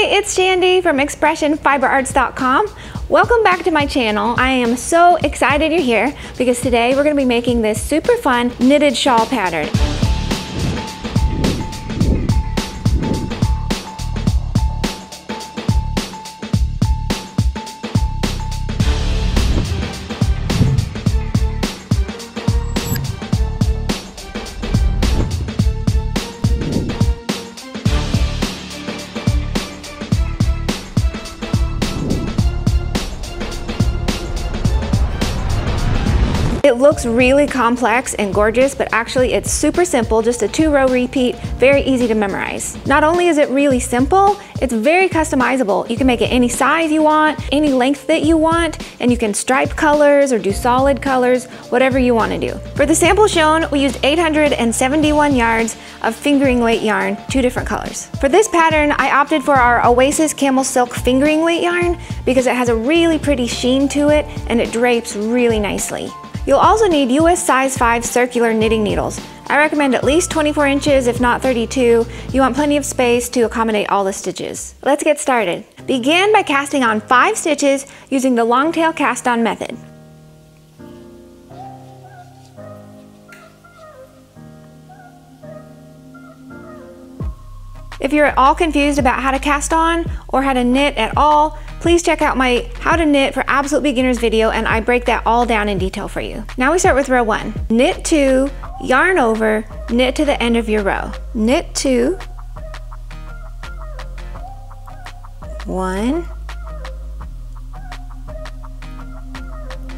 Hi, it's Shandy from ExpressionFiberArts.com. Welcome back to my channel. I am so excited you're here because today we're going to be making this super fun knitted shawl pattern. It looks really complex and gorgeous, but actually it's super simple, just a 2-row repeat, very easy to memorize. Not only is it really simple, it's very customizable. You can make it any size you want, any length that you want, and you can stripe colors or do solid colors, whatever you want to do. For the sample shown, we used 871 yards of fingering weight yarn, 2 different colors. For this pattern, I opted for our Oasis Camel Silk fingering weight yarn because it has a really pretty sheen to it and it drapes really nicely. You'll also need US size 5 circular knitting needles. I recommend at least 24 inches, if not 32. You want plenty of space to accommodate all the stitches. Let's get started. Begin by casting on 5 stitches using the longtail cast on method. If you're at all confused about how to cast on or how to knit at all, please check out my How to Knit for Absolute Beginners video and I break that all down in detail for you. Now we start with row 1. Knit 2, yarn over, knit to the end of your row. Knit 2, 1,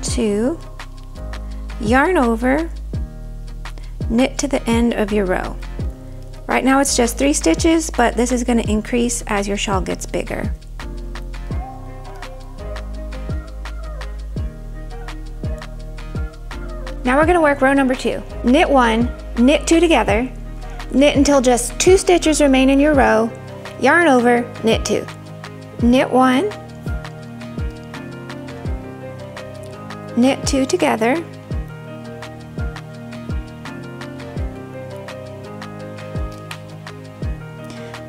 2, yarn over, knit to the end of your row. Right now it's just 3 stitches, but this is going to increase as your shawl gets bigger. Now we're going to work row number 2. Knit 1, knit 2 together, knit until just 2 stitches remain in your row, yarn over, knit 2. Knit 1, knit 2 together,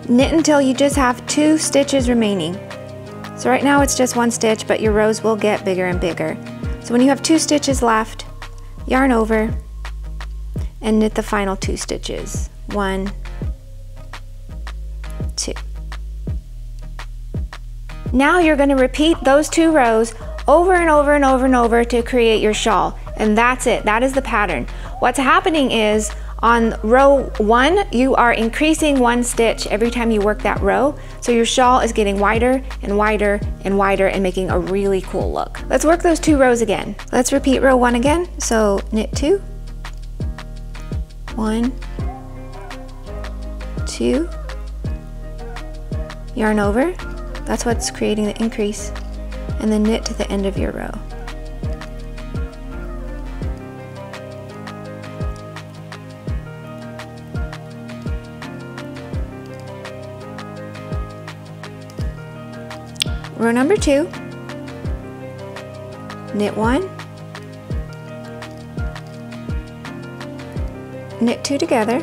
knit until you just have 2 stitches remaining. So right now it's just 1 stitch, but your rows will get bigger and bigger. So when you have 2 stitches left, yarn over and knit the final 2 stitches. 1, 2. Now you're going to repeat those 2 rows over and over and over and over to create your shawl. And that's it. That is the pattern. What's happening is on row 1, you are increasing 1 stitch every time you work that row. So your shawl is getting wider and wider and wider and making a really cool look. Let's work those 2 rows again. Let's repeat row 1 again. So knit 2, 1, 2, yarn over. That's what's creating the increase. And then knit to the end of your row. Row number 2, knit 1, knit 2 together,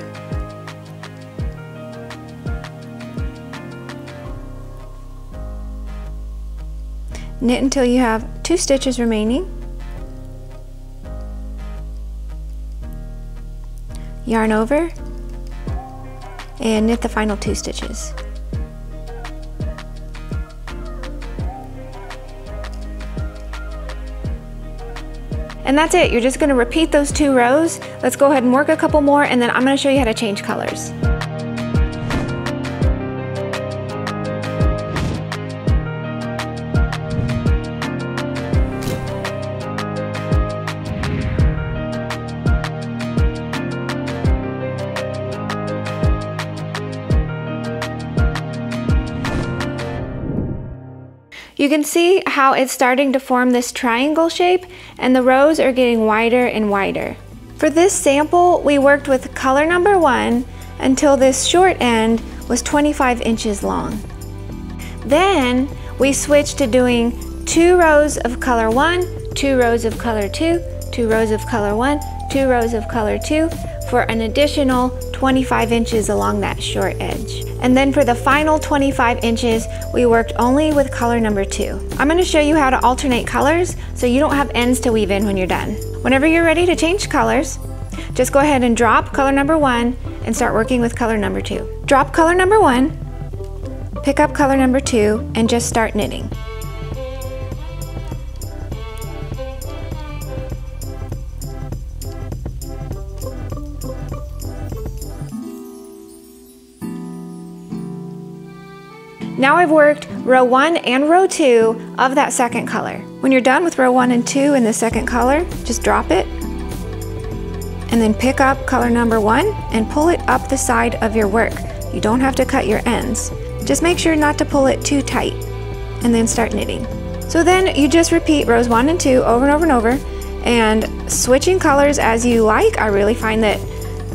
knit until you have 2 stitches remaining, yarn over, and knit the final 2 stitches. And that's it. You're just going to repeat those 2 rows. Let's go ahead and work a couple more and then I'm going to show you how to change colors. You can see how it's starting to form this triangle shape and the rows are getting wider and wider. For this sample, we worked with color number 1 until this short end was 25 inches long. Then we switched to doing 2 rows of color 1, 2 rows of color 2, 2 rows of color 1, 2 rows of color 2 for an additional 25 inches along that short edge. And then for the final 25 inches, we worked only with color number 2. I'm going to show you how to alternate colors so you don't have ends to weave in when you're done. Whenever you're ready to change colors, just go ahead and drop color number 1 and start working with color number 2. Drop color number 1, pick up color number 2, and just start knitting. Now I've worked row 1 and row 2 of that second color. When you're done with row 1 and 2 in the second color, just drop it and then pick up color number 1 and pull it up the side of your work. You don't have to cut your ends. Just make sure not to pull it too tight and then start knitting. So then you just repeat rows 1 and 2 over and over and over, and switching colors as you like. I really find that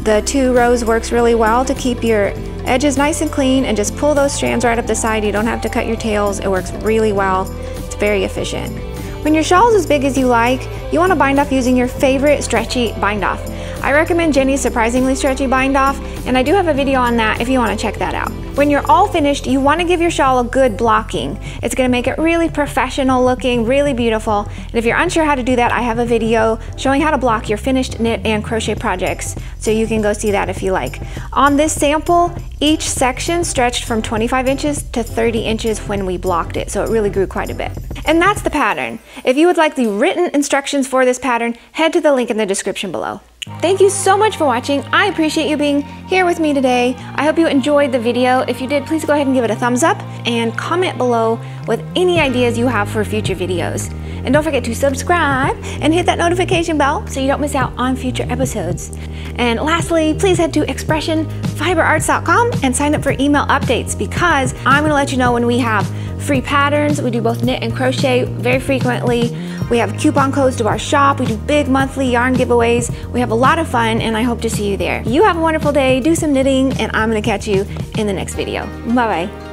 the 2 rows works really well to keep your edges nice and clean, and just pull those strands right up the side. You don't have to cut your tails. It works really well. It's very efficient. When your shawl's as big as you like, you want to bind off using your favorite stretchy bind off. I recommend Jenny's Surprisingly Stretchy Bind Off, and I do have a video on that if you want to check that out. When you're all finished, you want to give your shawl a good blocking. It's going to make it really professional looking, really beautiful. And if you're unsure how to do that, I have a video showing how to block your finished knit and crochet projects, so you can go see that if you like. On this sample, each section stretched from 25 inches to 30 inches when we blocked it, so it really grew quite a bit. And that's the pattern. If you would like the written instructions for this pattern, head to the link in the description below. Thank you so much for watching. I appreciate you being here with me today. I hope you enjoyed the video. If you did, please go ahead and give it a thumbs up and comment below with any ideas you have for future videos. And don't forget to subscribe and hit that notification bell so you don't miss out on future episodes. And lastly, please head to expressionfiberarts.com and sign up for email updates, because I'm going to let you know when we have free patterns. We do both knit and crochet very frequently. We have coupon codes to our shop. We do big monthly yarn giveaways. We have a lot of fun, and I hope to see you there. You have a wonderful day, do some knitting, and I'm going to catch you in the next video. Bye-bye.